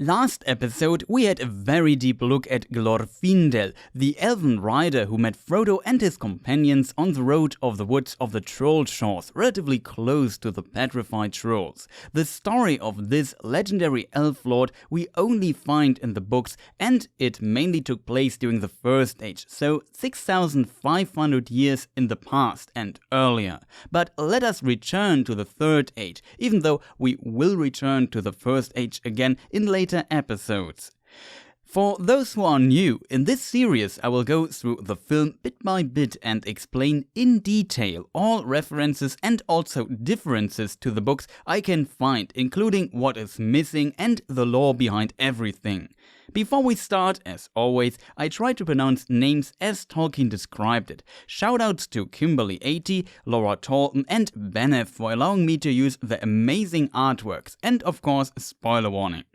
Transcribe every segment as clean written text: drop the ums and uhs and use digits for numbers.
Last episode we had a very deep look at Glorfindel, the elven rider who met Frodo and his companions on the road of the woods of the Trollshaws, relatively close to the petrified trolls. The story of this legendary elf lord we only find in the books, and it mainly took place during the First Age, so 6,500 years in the past and earlier. But let us return to the Third Age, even though we will return to the First Age again in later episodes. For those who are new, in this series I will go through the film bit by bit and explain in detail all references and also differences to the books I can find, including what is missing and the lore behind everything. Before we start, as always, I try to pronounce names as Tolkien described it. Shoutouts to Kimberly80, Laura Tolton and Benef for allowing me to use the amazing artworks, and of course, spoiler warning.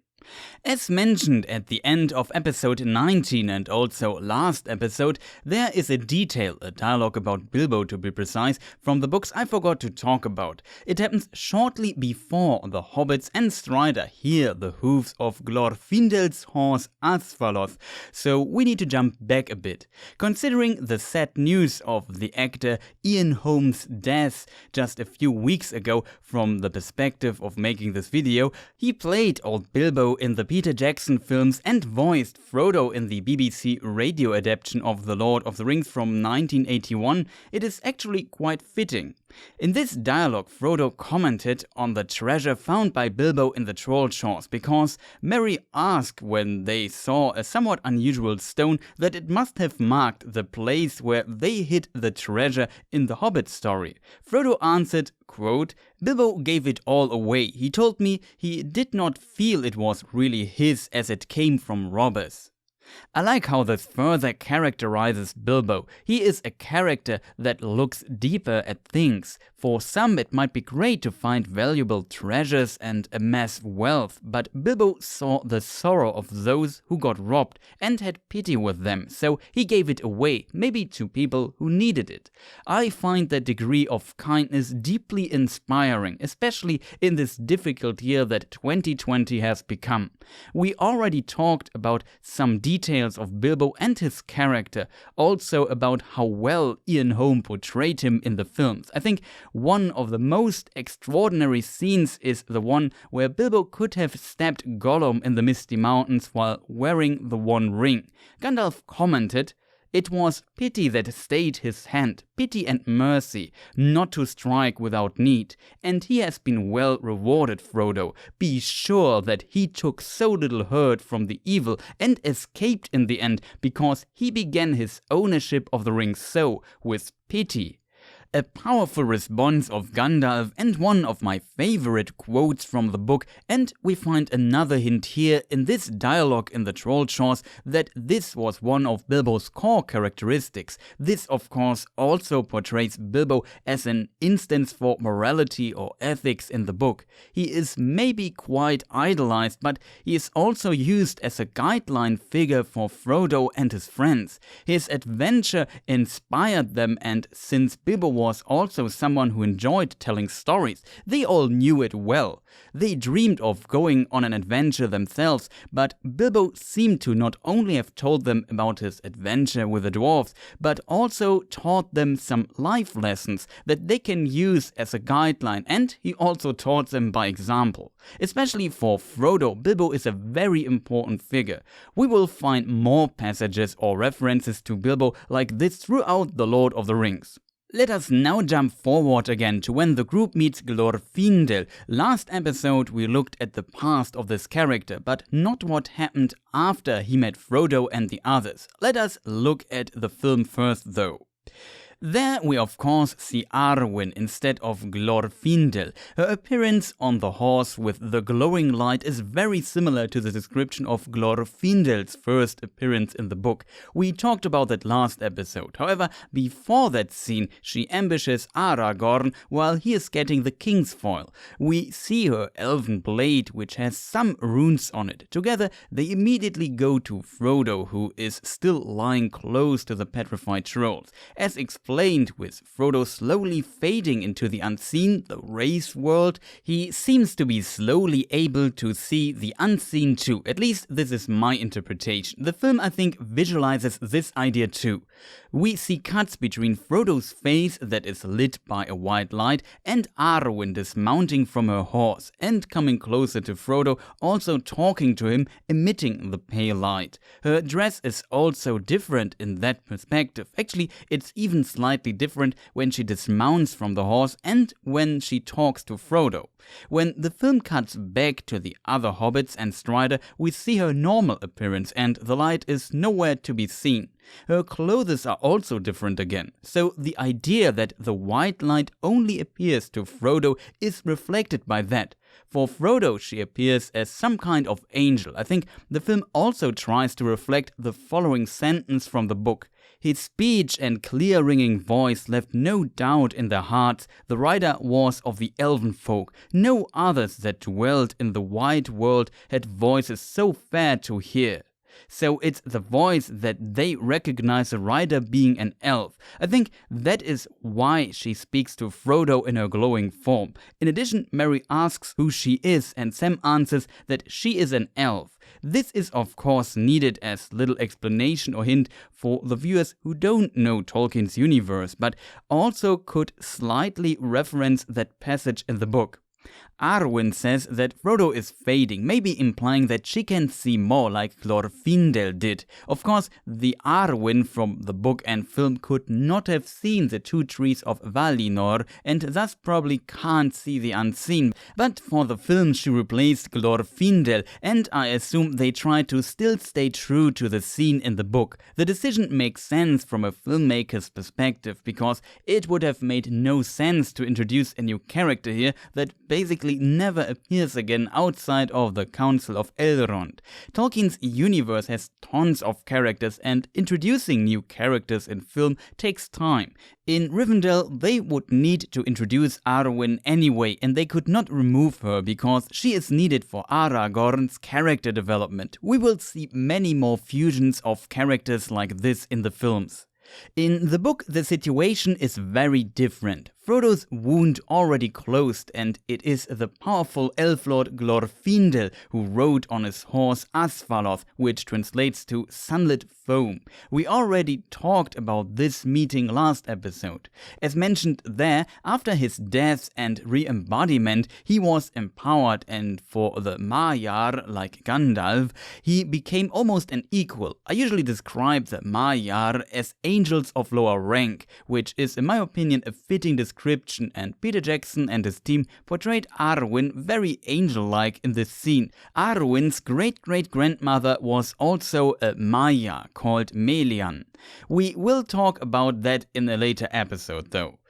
As mentioned at the end of episode 19 and also last episode, there is a dialogue about Bilbo to be precise, from the books I forgot to talk about. It happens shortly before the hobbits and Strider hear the hooves of Glorfindel's horse Asfaloth, so we need to jump back a bit. Considering the sad news of the actor Ian Holm's death just a few weeks ago, from the perspective of making this video, he played old Bilbo in the Peter Jackson films and voiced Frodo in the BBC radio adaptation of The Lord of the Rings from 1981, it is actually quite fitting. In this dialogue, Frodo commented on the treasure found by Bilbo in the Trollshaws, because Merry asked when they saw a somewhat unusual stone that it must have marked the place where they hid the treasure in the Hobbit story. Frodo answered, quote, "Bilbo gave it all away. He told me he did not feel it was really his as it came from robbers." I like how this further characterizes Bilbo. He is a character that looks deeper at things. For some it might be great to find valuable treasures and amass wealth, but Bilbo saw the sorrow of those who got robbed and had pity with them, so he gave it away, maybe to people who needed it. I find that degree of kindness deeply inspiring, especially in this difficult year that 2020 has become. We already talked about some details of Bilbo and his character, also about how well Ian Holm portrayed him in the films. I think one of the most extraordinary scenes is the one where Bilbo could have stabbed Gollum in the Misty Mountains while wearing the One Ring. Gandalf commented, "It was pity that stayed his hand, pity and mercy, not to strike without need. And he has been well rewarded, Frodo. Be sure that he took so little hurt from the evil and escaped in the end, because he began his ownership of the ring so, with pity." A powerful response of Gandalf and one of my favorite quotes from the book, and we find another hint here in this dialogue in the Trollshaws that this was one of Bilbo's core characteristics. This of course also portrays Bilbo as an instance for morality or ethics in the book. He is maybe quite idolized, but he is also used as a guideline figure for Frodo and his friends. His adventure inspired them, and since Bilbo was also someone who enjoyed telling stories, they all knew it well. They dreamed of going on an adventure themselves, but Bilbo seemed to not only have told them about his adventure with the dwarves, but also taught them some life lessons that they can use as a guideline, and he also taught them by example. Especially for Frodo, Bilbo is a very important figure. We will find more passages or references to Bilbo like this throughout The Lord of the Rings. Let us now jump forward again to when the group meets Glorfindel. Last episode we looked at the past of this character, but not what happened after he met Frodo and the others. Let us look at the film first though. There we of course see Arwen instead of Glorfindel. Her appearance on the horse with the glowing light is very similar to the description of Glorfindel's first appearance in the book. We talked about that last episode. However, before that scene, she ambushes Aragorn while he is getting the king's foil. We see her elven blade, which has some runes on it. Together, they immediately go to Frodo, who is still lying close to the petrified trolls. As explained explained, with Frodo slowly fading into the unseen, the Wraith world, he seems to be slowly able to see the unseen too. At least this is my interpretation. The film, I think, visualizes this idea too. We see cuts between Frodo's face that is lit by a white light and Arwen dismounting from her horse and coming closer to Frodo, also talking to him, emitting the pale light. Her dress is also different in that perspective. Actually, it's even slightly different when she dismounts from the horse and when she talks to Frodo. When the film cuts back to the other hobbits and Strider, we see her normal appearance and the light is nowhere to be seen. Her clothes are also different again, so the idea that the white light only appears to Frodo is reflected by that. For Frodo, she appears as some kind of angel. I think the film also tries to reflect the following sentence from the book. His speech and clear ringing voice left no doubt in their hearts. The rider was of the elven folk. No others that dwelt in the wide world had voices so fair to hear. So it's the voice that they recognize a rider being an elf. I think that is why she speaks to Frodo in her glowing form. In addition, Merry asks who she is and Sam answers that she is an elf. This is of course needed as little explanation or hint for the viewers who don't know Tolkien's universe, but also could slightly reference that passage in the book. Arwen says that Frodo is fading, maybe implying that she can see more like Glorfindel did. Of course, the Arwen from the book and film could not have seen the two trees of Valinor and thus probably can't see the unseen. But for the film she replaced Glorfindel, and I assume they tried to still stay true to the scene in the book. The decision makes sense from a filmmaker's perspective because it would have made no sense to introduce a new character here that basically never appears again outside of the Council of Elrond. Tolkien's universe has tons of characters and introducing new characters in film takes time. In Rivendell, they would need to introduce Arwen anyway, and they could not remove her because she is needed for Aragorn's character development. We will see many more fusions of characters like this in the films. In the book, the situation is very different. Frodo's wound already closed, and it is the powerful elf lord Glorfindel who rode on his horse Asfaloth, which translates to sunlit foam. We already talked about this meeting last episode. As mentioned there, after his death and re-embodiment, he was empowered, and for the Maiar, like Gandalf, he became almost an equal. I usually describe the Maiar as angels of lower rank, which is in my opinion a fitting description, and Peter Jackson and his team portrayed Arwen very angel-like in this scene. Arwen's great-great-grandmother was also a Maya called Melian. We will talk about that in a later episode though.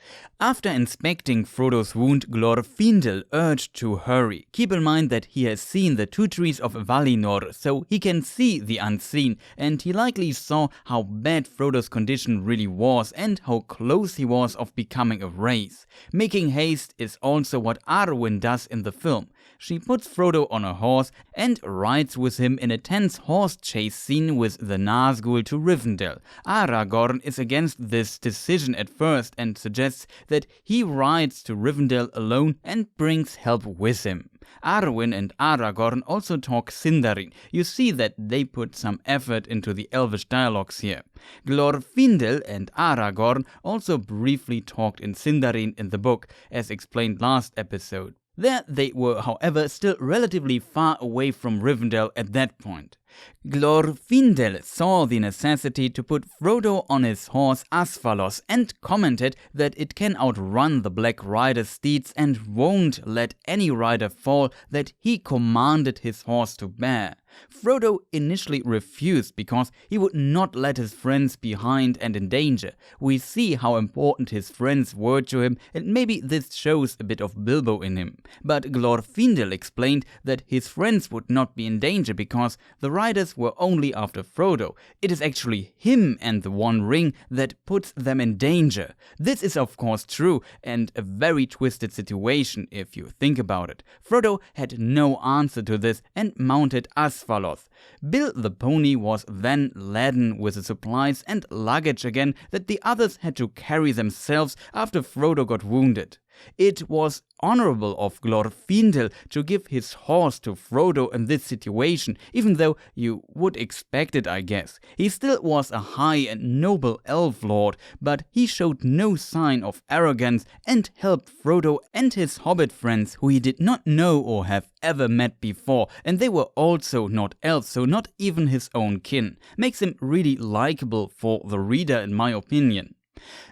After inspecting Frodo's wound, Glorfindel urged to hurry. Keep in mind that he has seen the two trees of Valinor, so he can see the unseen, and he likely saw how bad Frodo's condition really was and how close he was of becoming a wraith. Making haste is also what Arwen does in the film. She puts Frodo on a horse and rides with him in a tense horse chase scene with the Nazgûl to Rivendell. Aragorn is against this decision at first and suggests that he rides to Rivendell alone and brings help with him. Arwen and Aragorn also talk Sindarin. You see that they put some effort into the Elvish dialogues here. Glorfindel and Aragorn also briefly talked in Sindarin in the book, as explained last episode. There they were, however, still relatively far away from Rivendell at that point. Glorfindel saw the necessity to put Frodo on his horse Asfaloth and commented that it can outrun the Black Rider's steeds and won't let any rider fall that he commanded his horse to bear. Frodo initially refused because he would not let his friends behind and in danger. We see how important his friends were to him, and maybe this shows a bit of Bilbo in him. But Glorfindel explained that his friends would not be in danger because the riders were only after Frodo. It is actually him and the One Ring that puts them in danger. This is of course true, and a very twisted situation if you think about it. Frodo had no answer to this and mounted Asfaloth. Bill the pony was then laden with the supplies and luggage again that the others had to carry themselves after Frodo got wounded. It was honorable of Glorfindel to give his horse to Frodo in this situation, even though you would expect it, I guess. He still was a high and noble elf lord, but he showed no sign of arrogance and helped Frodo and his hobbit friends who he did not know or have ever met before, and they were also not elves, so not even his own kin. Makes him really likable for the reader in my opinion.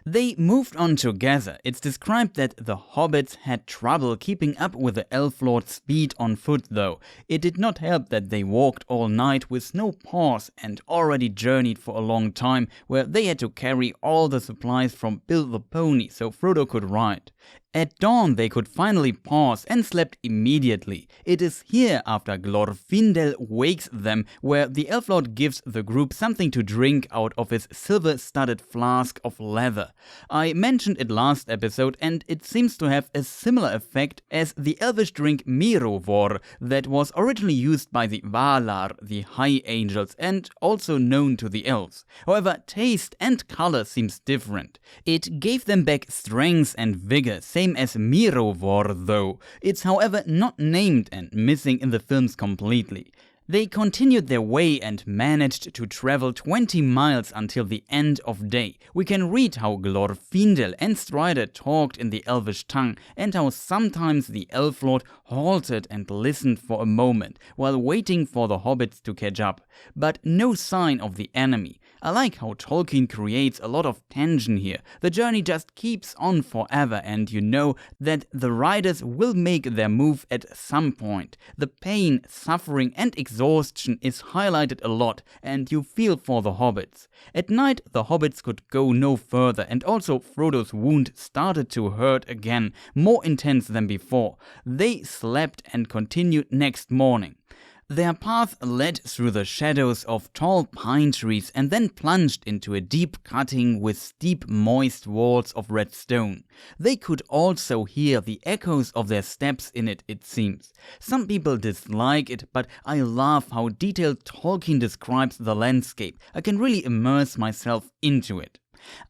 They moved on together. It's described that the hobbits had trouble keeping up with the elf lord's speed on foot though. It did not help that they walked all night with no pause and already journeyed for a long time, where they had to carry all the supplies from Bill the pony so Frodo could ride. At dawn they could finally pause and slept immediately. It is here, after Glorfindel wakes them, where the elf lord gives the group something to drink out of his silver-studded flask of leather. I mentioned it last episode, and it seems to have a similar effect as the Elvish drink Mirovor that was originally used by the Valar, the High Angels, and also known to the elves. However, taste and color seems different. It gave them back strength and vigor, same as Mirovor though. It's however not named and missing in the films completely. They continued their way and managed to travel 20 miles until the end of day. We can read how Glorfindel and Strider talked in the Elvish tongue, and how sometimes the elf lord halted and listened for a moment while waiting for the hobbits to catch up, but no sign of the enemy. I like how Tolkien creates a lot of tension here. The journey just keeps on forever, and you know that the riders will make their move at some point. The pain, suffering and exhaustion is highlighted a lot, and you feel for the hobbits. At night the hobbits could go no further, and also Frodo's wound started to hurt again, more intense than before. They slept and continued next morning. Their path led through the shadows of tall pine trees and then plunged into a deep cutting with steep moist walls of red stone. They could also hear the echoes of their steps in it, it seems. Some people dislike it, but I love how detailed Tolkien describes the landscape. I can really immerse myself into it.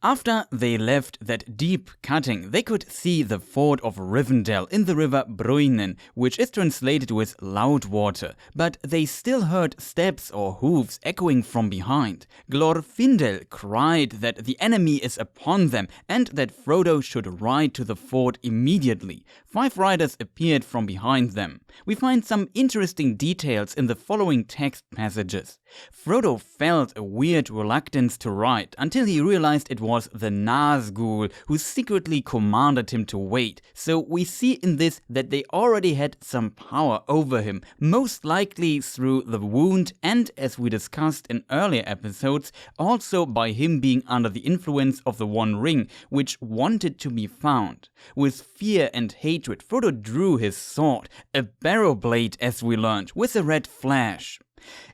After they left that deep cutting, they could see the Ford of Rivendell in the river Bruinen, which is translated with Loudwater, but they still heard steps or hooves echoing from behind. Glorfindel cried that the enemy is upon them and that Frodo should ride to the ford immediately. 5 riders appeared from behind them. We find some interesting details in the following text passages. Frodo felt a weird reluctance to ride until he realized it was the Nazgûl who secretly commanded him to wait. So we see in this that they already had some power over him, most likely through the wound and, as we discussed in earlier episodes, also by him being under the influence of the One Ring, which wanted to be found. With fear and hatred, Frodo drew his sword, a barrow blade as we learned, with a red flash.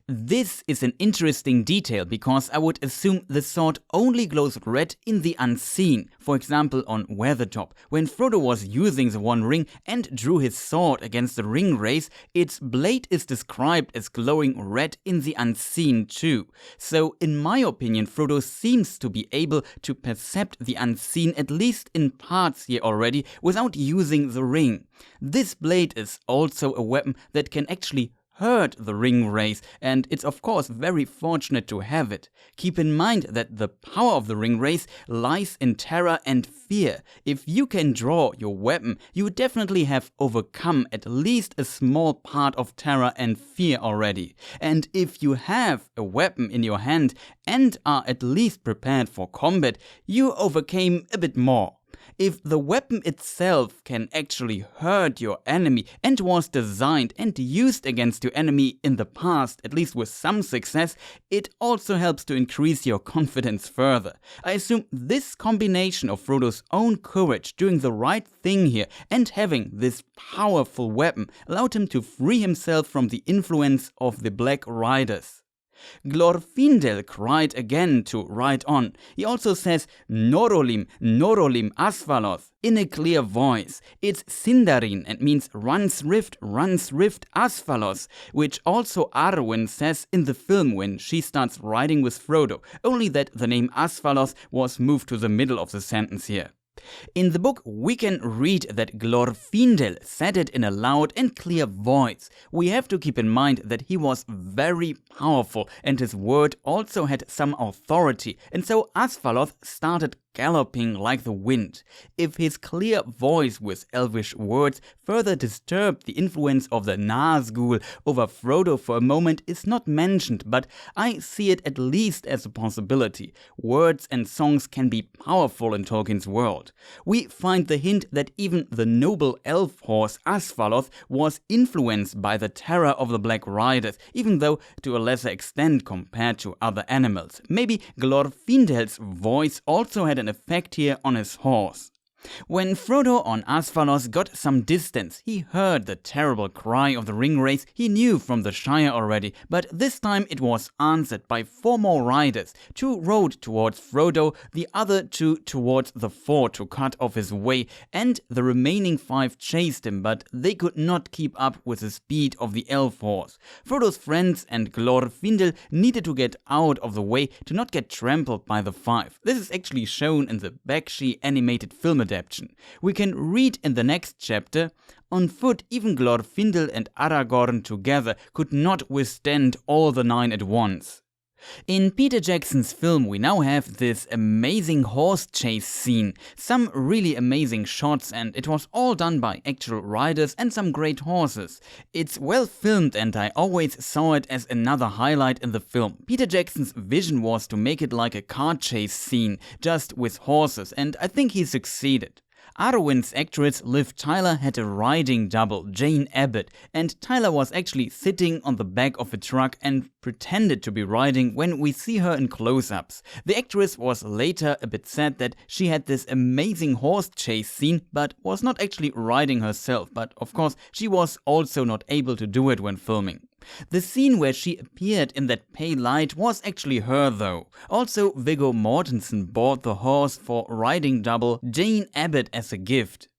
This is an interesting detail because I would assume the sword only glows red in the unseen, for example on Weathertop. When Frodo was using the One Ring and drew his sword against the Ringwraiths, its blade is described as glowing red in the unseen too. So in my opinion, Frodo seems to be able to perceive the unseen at least in parts here already without using the ring. This blade is also a weapon that can actually hurt the Ringwraiths, and it's of course very fortunate to have it. Keep in mind that the power of the Ringwraiths lies in terror and fear. If you can draw your weapon, you definitely have overcome at least a small part of terror and fear already. And if you have a weapon in your hand and are at least prepared for combat, you overcame a bit more. If the weapon itself can actually hurt your enemy and was designed and used against your enemy in the past, at least with some success, it also helps to increase your confidence further. I assume this combination of Frodo's own courage doing the right thing here and having this powerful weapon allowed him to free himself from the influence of the Black Riders. Glorfindel cried again to ride on. He also says Norolim, Norolim, Asfaloth in a clear voice. It's Sindarin and means run swift, Asfaloth, which also Arwen says in the film when she starts riding with Frodo, only that the name Asfaloth was moved to the middle of the sentence here. In the book, we can read that Glorfindel said it in a loud and clear voice. We have to keep in mind that he was very powerful and his word also had some authority, and so Asfaloth started galloping like the wind. If his clear voice with Elvish words further disturbed the influence of the Nazgûl over Frodo for a moment is not mentioned, but I see it at least as a possibility. Words and songs can be powerful in Tolkien's world. We find the hint that even the noble elf horse Asfaloth was influenced by the terror of the Black Riders, even though to a lesser extent compared to other animals. Maybe Glorfindel's voice also had an effect here on his horse. When Frodo on Asfaloth got some distance, he heard the terrible cry of the Ringwraiths he knew from the Shire already, but this time it was answered by 4 more riders. 2 rode towards Frodo, the other 2 towards the ford to cut off his way, and the remaining 5 chased him, but they could not keep up with the speed of the elf horse. Frodo's friends and Glorfindel needed to get out of the way to not get trampled by the 5. This is actually shown in the Bakshi animated film adaptation. We can read in the next chapter, on foot even Glorfindel and Aragorn together could not withstand all the 9 at once. In Peter Jackson's film we now have this amazing horse chase scene, some really amazing shots, and it was all done by actual riders and some great horses. It's well filmed and I always saw it as another highlight in the film. Peter Jackson's vision was to make it like a car chase scene, just with horses, and I think he succeeded. Arwen's actress Liv Tyler had a riding double, Jane Abbott, and Tyler was actually sitting on the back of a truck and pretended to be riding when we see her in close-ups. The actress was later a bit sad that she had this amazing horse chase scene but was not actually riding herself, but of course she was also not able to do it when filming. The scene where she appeared in that pale light was actually her though. Also, Viggo Mortensen bought the horse for riding double Jane Abbott as a gift.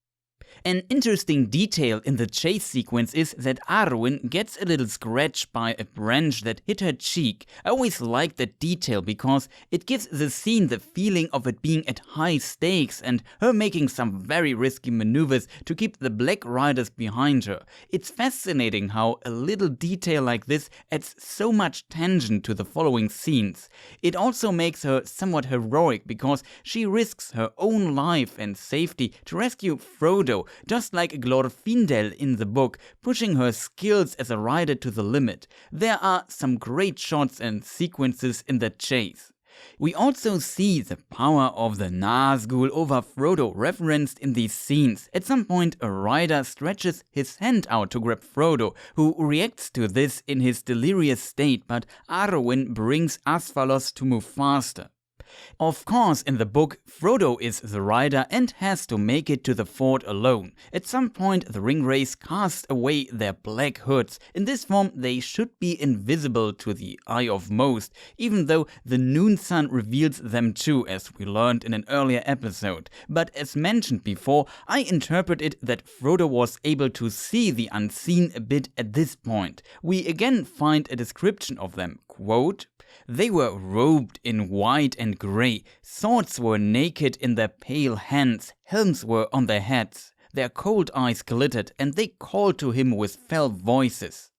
An interesting detail in the chase sequence is that Arwen gets a little scratch by a branch that hit her cheek. I always like that detail because it gives the scene the feeling of it being at high stakes and her making some very risky maneuvers to keep the Black Riders behind her. It's fascinating how a little detail like this adds so much tension to the following scenes. It also makes her somewhat heroic because she risks her own life and safety to rescue Frodo, just like Glorfindel in the book, pushing her skills as a rider to the limit. There are some great shots and sequences in that chase. We also see the power of the Nazgûl over Frodo referenced in these scenes. At some point a rider stretches his hand out to grab Frodo, who reacts to this in his delirious state, but Arwen brings Asfaloth to move faster. Of course, in the book, Frodo is the rider and has to make it to the ford alone. At some point, the Ringwraiths cast away their black hoods. In this form, they should be invisible to the eye of most, even though the noon sun reveals them too, as we learned in an earlier episode. But as mentioned before, I interpret it that Frodo was able to see the unseen a bit at this point. We again find a description of them, quote, "They were robed in white and grey, swords were naked in their pale hands, helms were on their heads, their cold eyes glittered, and they called to him with fell voices."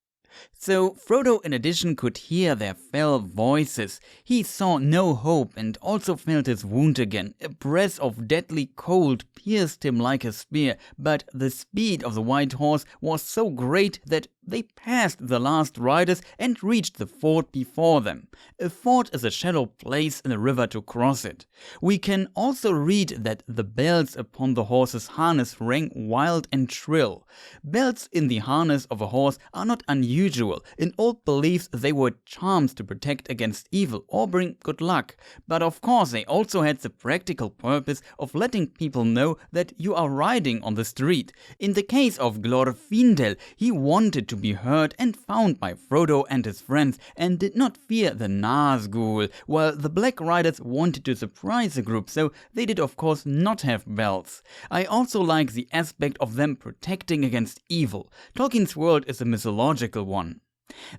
So Frodo in addition could hear their fell voices. He saw no hope and also felt his wound again. A breath of deadly cold pierced him like a spear, but the speed of the white horse was so great that they passed the last riders and reached the ford before them. A ford is a shallow place in a river to cross it. We can also read that the bells upon the horse's harness rang wild and shrill. Bells in the harness of a horse are not unusual. In old beliefs they were charms to protect against evil or bring good luck. But of course they also had the practical purpose of letting people know that you are riding on the street. In the case of Glorfindel, he wanted to be heard and found by Frodo and his friends and did not fear the Nazgûl, while the Black Riders wanted to surprise the group, so they did of course not have bells. I also like the aspect of them protecting against evil. Tolkien's world is a mythological one.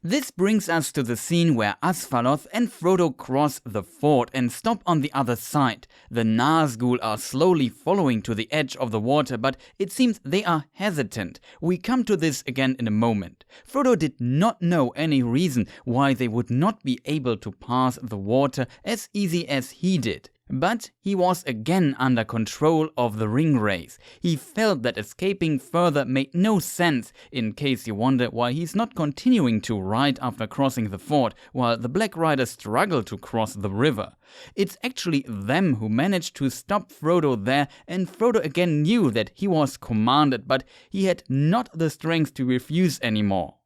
This brings us to the scene where Asfaloth and Frodo cross the ford and stop on the other side. The Nazgûl are slowly following to the edge of the water, but it seems they are hesitant. We come to this again in a moment. Frodo did not know any reason why they would not be able to pass the water as easy as he did. But he was again under control of the Ringwraiths. He felt that escaping further made no sense, in case you wonder why he's not continuing to ride after crossing the ford, while the Black Riders struggle to cross the river. It's actually them who managed to stop Frodo there, and Frodo again knew that he was commanded, but he had not the strength to refuse anymore.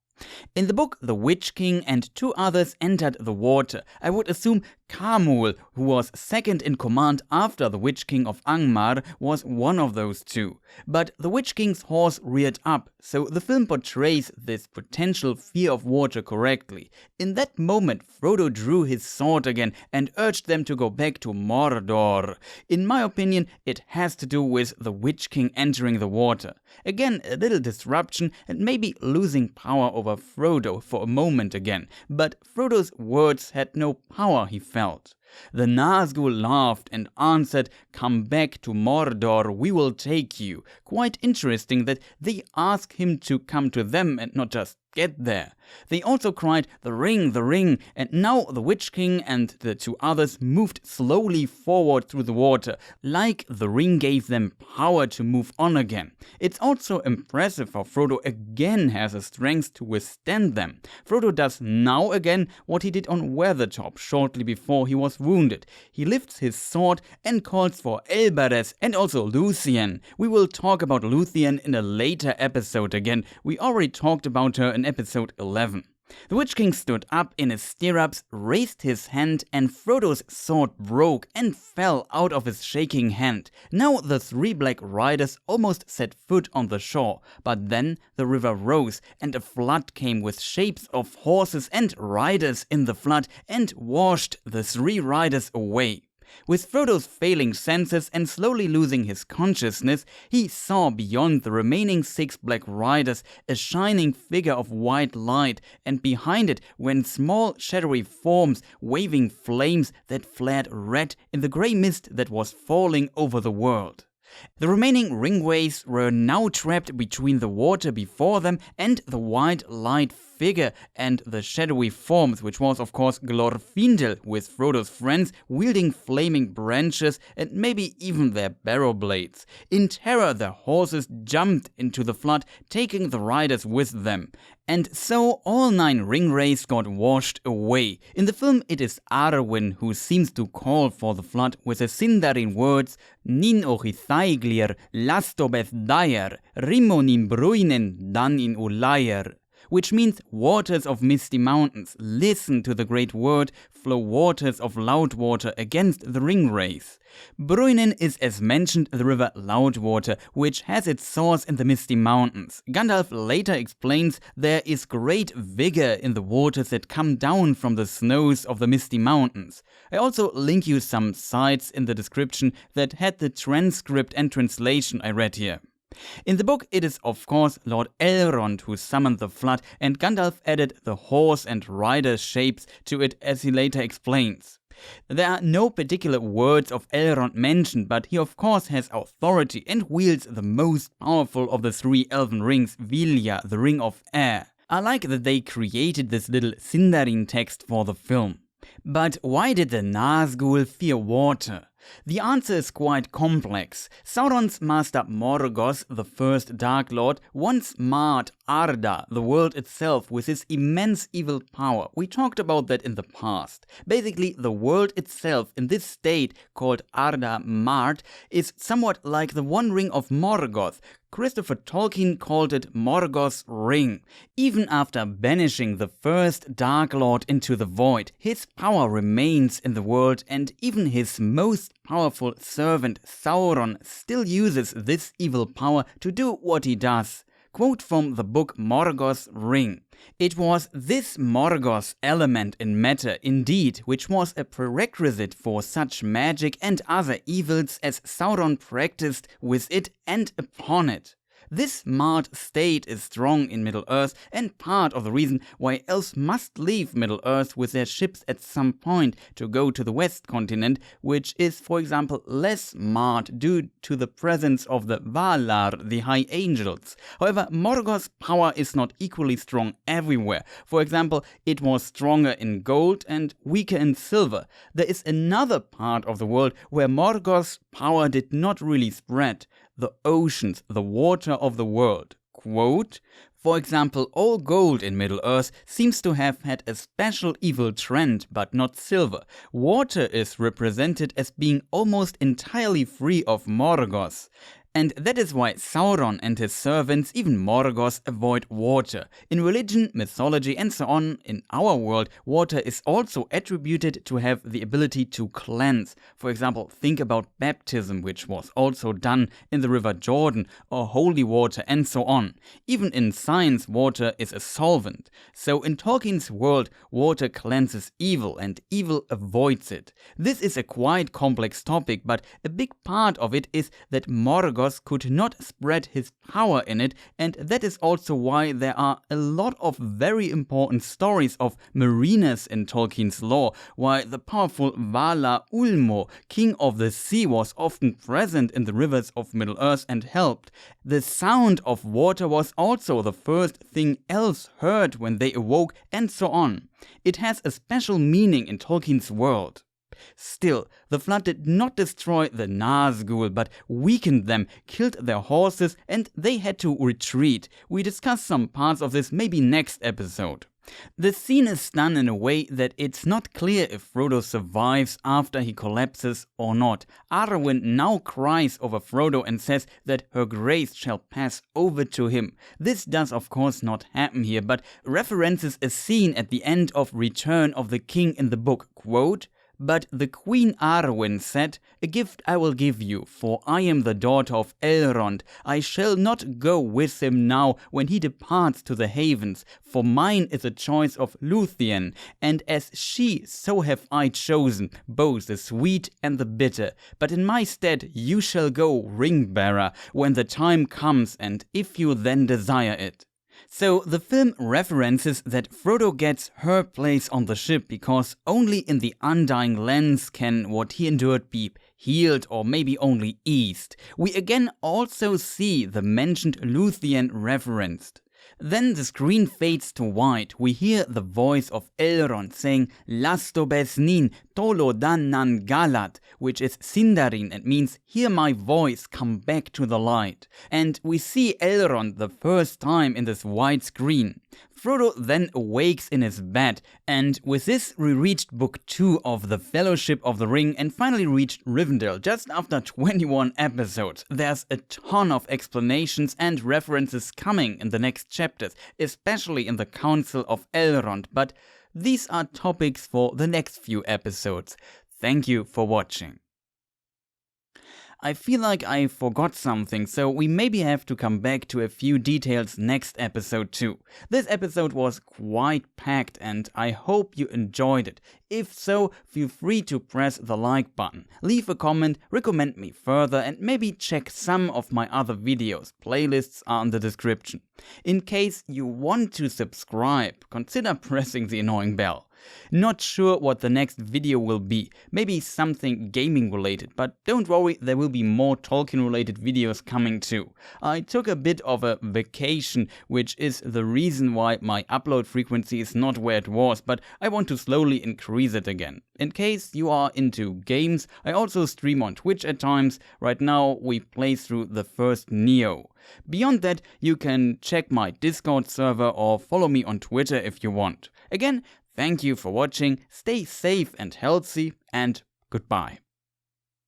In the book, the Witch King and two others entered the water. I would assume Camul, who was second in command after the Witch King of Angmar, was one of those two. But the Witch King's horse reared up, so the film portrays this potential fear of water correctly. In that moment, Frodo drew his sword again and urged them to go back to Mordor. In my opinion, it has to do with the Witch King entering the water. Again, a little disruption and maybe losing power over Frodo for a moment again. But Frodo's words had no power, he felt. The Nazgûl laughed and answered, "Come back to Mordor, we will take you." Quite interesting that they ask him to come to them and not just get there. They also cried, the ring, and now the Witch King and the two others moved slowly forward through the water, like the ring gave them power to move on again. It's also impressive how Frodo again has the strength to withstand them. Frodo does now again what he did on Weathertop shortly before he was wounded. He lifts his sword and calls for Elbereth and also Luthien. We will talk about Luthien in a later episode again. We already talked about her in episode 11. The Witch King stood up in his stirrups, raised his hand, and Frodo's sword broke and fell out of his shaking hand. Now the three Black Riders almost set foot on the shore, but then the river rose and a flood came with shapes of horses and riders in the flood and washed the three riders away. With Frodo's failing senses and slowly losing his consciousness, he saw beyond the remaining 6 Black Riders a shining figure of white light, and behind it went small shadowy forms waving flames that flared red in the grey mist that was falling over the world. The remaining Ringwraiths were now trapped between the water before them and the white light figure and the shadowy forms, which was of course Glorfindel with Frodo's friends wielding flaming branches and maybe even their barrow blades. In terror, their horses jumped into the flood, taking the riders with them. And so all 9 Ringwraiths got washed away. In the film it is Arwen who seems to call for the flood with the Sindarin words Nin ochithaiglier, lastobeth dair, rimonin bruinen dan in ulair, which means waters of misty mountains, listen to the great word, flow waters of Loudwater against the Ringwraiths. Bruinen is, as mentioned, the river Loudwater, which has its source in the misty mountains. Gandalf later explains there is great vigor in the waters that come down from the snows of the misty mountains. I also link you some sites in the description that had the transcript and translation I read here. In the book, it is of course Lord Elrond who summoned the flood, and Gandalf added the horse and rider shapes to it, as he later explains. There are no particular words of Elrond mentioned, but he of course has authority and wields the most powerful of the 3 elven rings, Vilya, the Ring of Air. I like that they created this little Sindarin text for the film. But why did the Nazgûl fear water? The answer is quite complex. Sauron's master Morgoth, the first Dark Lord, once marred Arda, the world itself, with his immense evil power. We talked about that in the past. Basically, the world itself, in this state called Arda marred, is somewhat like the One Ring of Morgoth. Christopher Tolkien called it Morgoth's Ring. Even after banishing the first Dark Lord into the void, his power remains in the world, and even his most powerful servant Sauron still uses this evil power to do what he does. Quote from the book Morgoth's Ring. It was this Morgoth's element in matter indeed which was a prerequisite for such magic and other evils as Sauron practiced with it and upon it. This marred state is strong in Middle-earth and part of the reason why elves must leave Middle-earth with their ships at some point to go to the west continent, which is, for example, less marred due to the presence of the Valar, the High Angels. However, Morgoth's power is not equally strong everywhere. For example, it was stronger in gold and weaker in silver. There is another part of the world where Morgoth's power did not really spread. The oceans, the water of the world. Quote, for example, all gold in Middle-earth seems to have had a special evil trend, but not silver. Water is represented as being almost entirely free of Morgoth. And that is why Sauron and his servants, even Morgoth, avoid water. In religion, mythology and so on, in our world, water is also attributed to have the ability to cleanse. For example, think about baptism, which was also done in the river Jordan, or holy water and so on. Even in science, water is a solvent. So in Tolkien's world, water cleanses evil and evil avoids it. This is a quite complex topic, but a big part of it is that Morgoth could not spread his power in it, and that is also why there are a lot of very important stories of mariners in Tolkien's lore, why the powerful Valar Ulmo, king of the sea, was often present in the rivers of Middle-earth and helped. The sound of water was also the first thing elves heard when they awoke, and so on. It has a special meaning in Tolkien's world. Still, the flood did not destroy the Nazgûl, but weakened them, killed their horses, and they had to retreat. We discuss some parts of this maybe next episode. The scene is done in a way that it's not clear if Frodo survives after he collapses or not. Arwen now cries over Frodo and says that her grace shall pass over to him. This does of course not happen here, but references a scene at the end of Return of the King in the book. Quote, but the Queen Arwen said, a gift I will give you, for I am the daughter of Elrond. I shall not go with him now when he departs to the havens, for mine is a choice of Luthien, and as she, so have I chosen, both the sweet and the bitter. But in my stead you shall go, ring-bearer, when the time comes, and if you then desire it. So the film references that Frodo gets her place on the ship because only in the undying lands can what he endured be healed or maybe only eased. We again also see the mentioned Luthien referenced. Then the screen fades to white. We hear the voice of Elrond saying Lasto besnin tolo dan nan galat, which is Sindarin and means hear my voice, come back to the light. And we see Elrond the first time in this white screen. Frodo then awakes in his bed, and with this we reached book 2 of the Fellowship of the Ring and finally reached Rivendell just after 21 episodes. There's a ton of explanations and references coming in the next chapters, especially in the Council of Elrond, but these are topics for the next few episodes. Thank you for watching. I feel like I forgot something, so we maybe have to come back to a few details next episode too. This episode was quite packed and I hope you enjoyed it. If so, feel free to press the like button, leave a comment, recommend me further, and maybe check some of my other videos. Playlists are in the description. In case you want to subscribe, consider pressing the annoying bell. Not sure what the next video will be, maybe something gaming related, but don't worry, there will be more Tolkien related videos coming too. I took a bit of a vacation, which is the reason why my upload frequency is not where it was, but I want to slowly increase it again. In case you are into games, I also stream on Twitch at times. Right now we play through the first Neo. Beyond that, you can check my Discord server or follow me on Twitter if you want. Again, thank you for watching, stay safe and healthy, and goodbye.